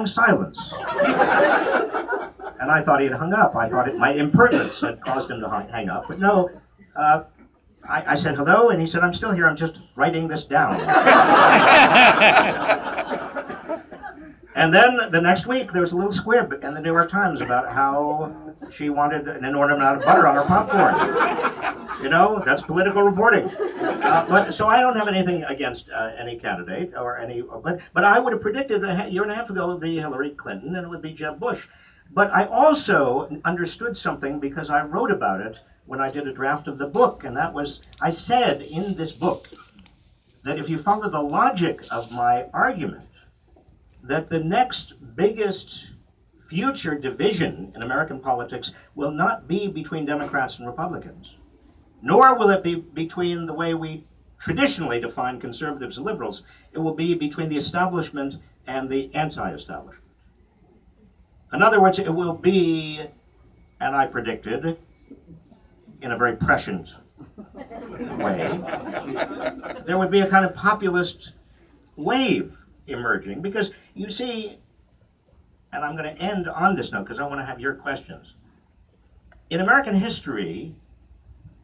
silence. And I thought he had hung up. I thought my impertinence had caused him to hang up. But no, I said, hello, and he said, I'm still here, I'm just writing this down. And then the next week, there was a little squib in the New York Times about how she wanted an inordinate amount of butter on her popcorn. You know, that's political reporting. So I don't have anything against any candidate or any, but I would have predicted a year and a half ago it would be Hillary Clinton and it would be Jeb Bush. But I also understood something because I wrote about it when I did a draft of the book, and that was, I said in this book that if you follow the logic of my argument, that the next biggest future division in American politics will not be between Democrats and Republicans, nor will it be between the way we traditionally define conservatives and liberals. It will be between the establishment and the anti-establishment. In other words, it will be, and I predicted, in a very prescient way, there would be a kind of populist wave emerging, because you see, and I'm going to end on this note because I want to have your questions. In American history,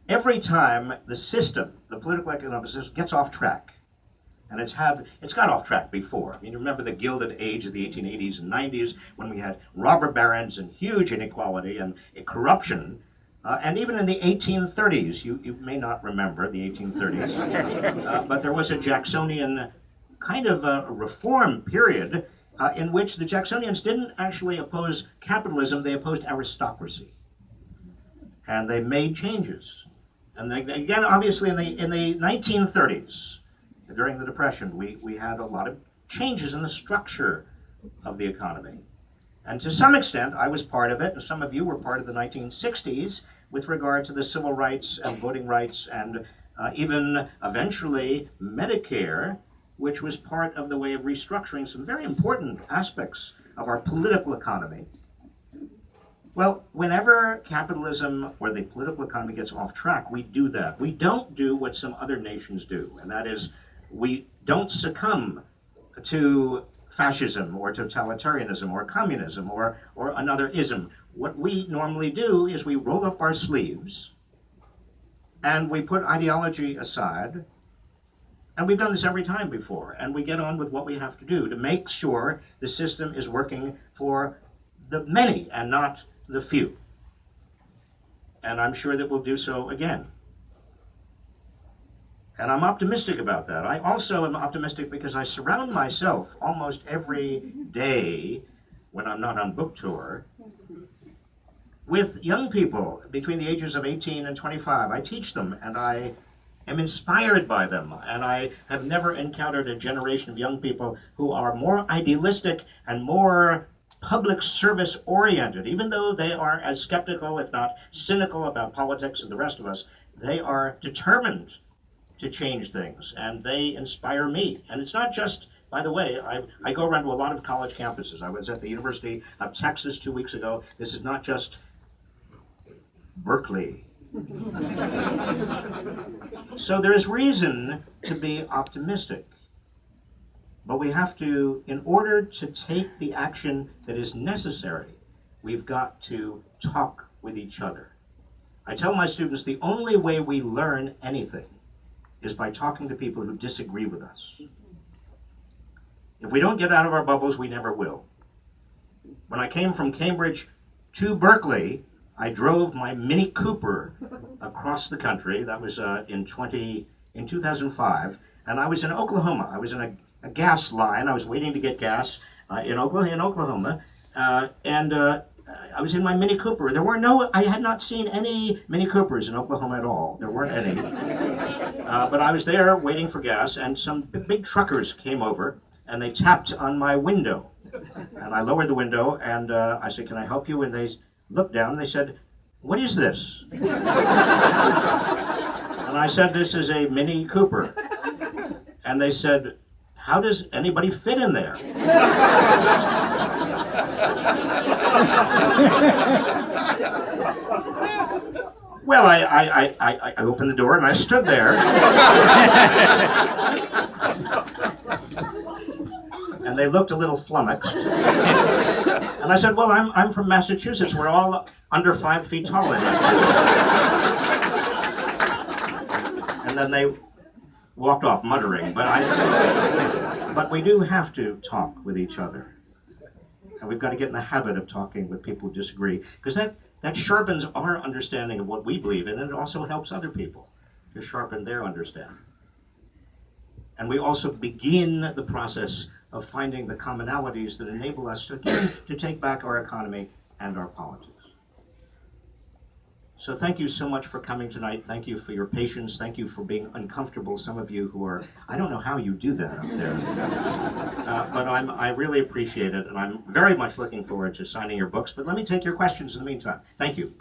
every time the system, the political economic system, gets off track, and it's got off track before. I mean, you remember the Gilded Age of the 1880s and 90s when we had robber barons and huge inequality and corruption. And even in the 1830s, you may not remember the 1830s, but there was a Jacksonian kind of a reform period in which the Jacksonians didn't actually oppose capitalism, they opposed aristocracy. And they made changes. And they, again, obviously in the 1930s, during the Depression, we had a lot of changes in the structure of the economy. And to some extent, I was part of it, and some of you were part of the 1960s with regard to the civil rights and voting rights and even eventually Medicare, which was part of the way of restructuring some very important aspects of our political economy. Well, whenever capitalism or the political economy gets off track, we do that. We don't do what some other nations do, and that is we don't succumb to fascism or totalitarianism or communism or another ism. What we normally do is we roll up our sleeves and we put ideology aside. And we've done this every time before, and we get on with what we have to do to make sure the system is working for the many and not the few. And I'm sure that we'll do so again. And I'm optimistic about that. I also am optimistic because I surround myself almost every day when I'm not on book tour with young people between the ages of 18 and 25. I teach them, and I am inspired by them, and I have never encountered a generation of young people who are more idealistic and more public service oriented. Even though they are as skeptical, if not cynical, about politics as the rest of us, they are determined to change things, and they inspire me. And it's not just, by the way, I go around to a lot of college campuses. I was at the University of Texas 2 weeks ago. This is not just Berkeley. So there is reason to be optimistic. But we have to, in order to take the action that is necessary, we've got to talk with each other. I tell my students the only way we learn anything is by talking to people who disagree with us. If we don't get out of our bubbles, we never will. When I came from Cambridge to Berkeley, I drove my Mini Cooper across the country. That was in 2005, and I was in Oklahoma. I was in a gas line. I was waiting to get gas in Oklahoma, and I was in my Mini Cooper. I had not seen any Mini Coopers in Oklahoma at all. There weren't any. But I was there waiting for gas, and some big truckers came over, and they tapped on my window. And I lowered the window, and I said, "Can I help you?" And they looked down, and they said, "What is this?" And I said, "This is a Mini Cooper." And they said, "How does anybody fit in there?" Well, I opened the door and I stood there. And And they looked a little flummoxed. And I said, well, I'm from Massachusetts. We're all under 5 feet tall in here. And then they walked off muttering. But we do have to talk with each other. And we've got to get in the habit of talking with people who disagree. Because that sharpens our understanding of what we believe in, and it also helps other people to sharpen their understanding. And we also begin the process of finding the commonalities that enable us to take back our economy and our politics. So thank you so much for coming tonight. Thank you for your patience. Thank you for being uncomfortable. Some of you who are, I don't know how you do that up there. But I really appreciate it, and I'm very much looking forward to signing your books. But let me take your questions in the meantime. Thank you.